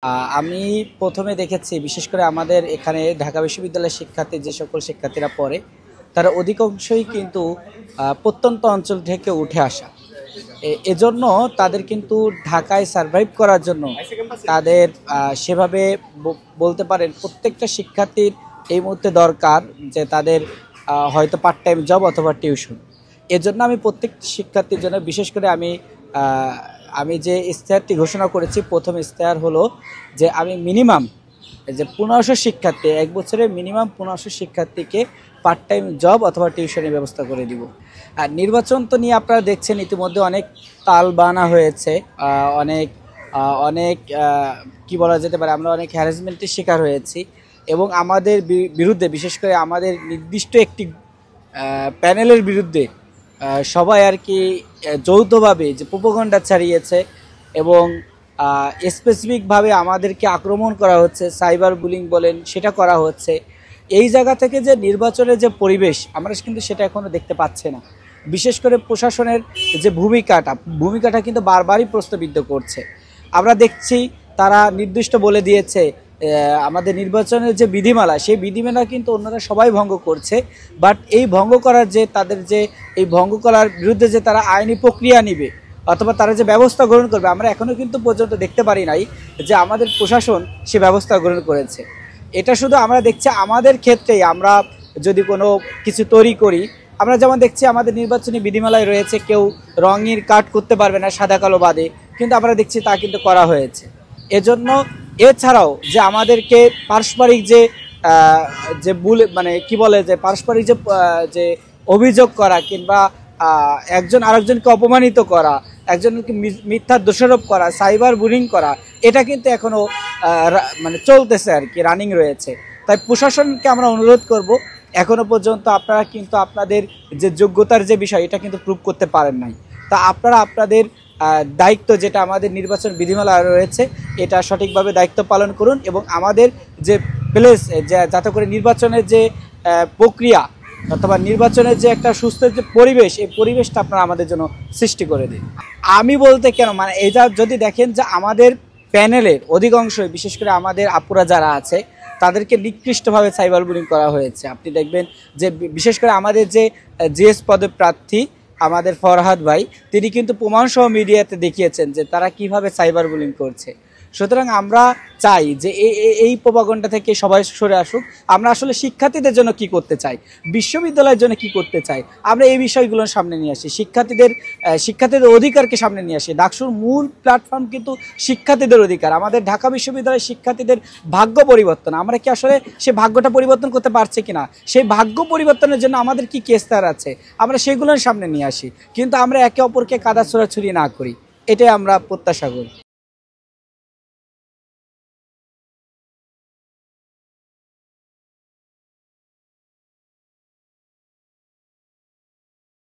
আমি প্রথমে দেখেছি বিশেষ করে আমাদের এখানে ঢাকা বিশ্ববিদ্যালয়ের শিক্ষার্থী যে সকল শিক্ষার্থীরা পড়ে তারা অধিকাংশই কিন্তু প্রত্যন্ত অঞ্চল থেকে উঠে আসা। এজন্য তাদের কিন্তু ঢাকায় সার্ভাইভ করার জন্য তাদের সেভাবে বলতে পারেন প্রত্যেকটা শিক্ষার্থীর এই মুহূর্তে দরকার যে তাদের হয়তো পার্ট টাইম জব অথবা টিউশন। এজন্য আমি প্রত্যেক শিক্ষার্থীর জন্য বিশেষ করে আমি যে ইশতেহারটি ঘোষণা করেছি, প্রথম ইশতেহার হলো যে আমি মিনিমাম যে 1500 শিক্ষার্থী, এক বছরে মিনিমাম 1500 শিক্ষার্থীকে পার্ট টাইম জব অথবা টিউশনের ব্যবস্থা করে দিব। আর নির্বাচন তো নিয়ে আপনারা দেখছেন ইতিমধ্যে অনেক তালবানা হয়েছে, অনেক অনেক কি বলা যেতে পারে, আমরা অনেক হ্যারাসমেন্টের শিকার হয়েছি এবং আমাদের বিরুদ্ধে বিশেষ করে আমাদের নির্দিষ্ট একটি প্যানেলের বিরুদ্ধে সবাই আর কি যৌথভাবে যে প্রোপাগান্ডা ছাড়িয়েছে এবং স্পেসিফিকভাবে আমাদেরকে আক্রমণ করা হচ্ছে, সাইবার বুলিং বলেন সেটা করা হচ্ছে। এই জায়গা থেকে যে নির্বাচনের যে পরিবেশ আমরা কিন্তু সেটা এখনও দেখতে পাচ্ছি না। বিশেষ করে প্রশাসনের যে ভূমিকাটা কিন্তু বারবারই প্রশ্নবিদ্ধ করছে। আমরা দেখছি তারা নির্দিষ্ট বলে দিয়েছে আমাদের নির্বাচনের যে বিধিমালা, সেই বিধিমালা কিন্তু অন্যরা সবাই ভঙ্গ করছে। বাট এই ভঙ্গ করার যে তাদের যে এই ভঙ্গ করার বিরুদ্ধে যে তারা আইনি প্রক্রিয়া নিবে অথবা তারা যে ব্যবস্থা গ্রহণ করবে, আমরা এখনও কিন্তু পর্যন্ত দেখতে পারি নাই যে আমাদের প্রশাসন সে ব্যবস্থা গ্রহণ করেছে। এটা শুধু আমরা দেখছি আমাদের ক্ষেত্রেই, আমরা যদি কোনো কিছু তৈরি করি, আমরা যেমন দেখছি আমাদের নির্বাচনী বিধিমালায় রয়েছে কেউ রঙের কার্ড করতে পারবে না সাদা কালো বাদে, কিন্তু আমরা দেখছি তা কিন্তু করা হয়েছে। এজন্য এছাড়াও যে আমাদেরকে পারস্পরিক যে মানে কি বলে যে পারস্পরিক যে অভিযোগ করা কিংবা একজন আরেকজনকে অপমানিত করা, একজনকে মিথ্যা দোষারোপ করা, সাইবার বুলিং করা, এটা কিন্তু এখনও মানে চলতেছে আর কি, রানিং রয়েছে। তাই প্রশাসনকে আমরা অনুরোধ করব, এখনও পর্যন্ত আপনারা কিন্তু আপনাদের যে যোগ্যতার যে বিষয় এটা কিন্তু প্রুভ করতে পারেন নাই। তা আপনারা আপনাদের দায়িত্ব যেটা আমাদের নির্বাচন বিধিমালা রয়েছে এটা সঠিকভাবে দায়িত্ব পালন করুন এবং আমাদের যে প্লেস যাতে করে নির্বাচনের যে প্রক্রিয়া অথবা নির্বাচনের যে একটা সুস্থ যে পরিবেশ, এই পরিবেশটা আপনারা আমাদের জন্য সৃষ্টি করে দিন। আমি বলতে কেন, মানে এটা যদি দেখেন যে আমাদের প্যানেলের অধিকাংশই বিশেষ করে আমাদের আপুরা যারা আছে তাদেরকে নিকৃষ্টভাবে সাইবার বুলিং করা হয়েছে। আপনি দেখবেন যে বিশেষ করে আমাদের যে জিএস পদপ্রার্থী আমাদের ফরহাদ ভাই, তিনি কিন্তু প্রমাণসহ মিডিয়াতে দেখিয়েছেন যে তারা কিভাবে সাইবার বুলিং করছে। সুতরাং আমরা চাই যে এই প্রোপাগান্ডা থেকে সবাই সরে আসুক। আমরা আসলে শিক্ষার্থীদের জন্য কি করতে চাই, বিশ্ববিদ্যালয়ের জন্য কি করতে চাই, আমরা এই বিষয়গুলো সামনে নিয়ে আসি, শিক্ষার্থীদের অধিকারকে সামনে নিয়ে আসি। ডাকসুর মূল প্ল্যাটফর্ম কিন্তু শিক্ষার্থীদের অধিকার। আমাদের ঢাকা বিশ্ববিদ্যালয়ের শিক্ষার্থীদের ভাগ্য পরিবর্তন, আমরা কি আসলে সেই ভাগ্যটা পরিবর্তন করতে পারছি কিনা, সেই ভাগ্য পরিবর্তনের জন্য আমাদের কি কেস্তার আছে, আমরা সেগুলোর সামনে নিয়ে আসি, কিন্তু আমরা একে অপরকে কাদা ছোড়াছুড়ি না করি, এটাই আমরা প্রত্যাশা করি।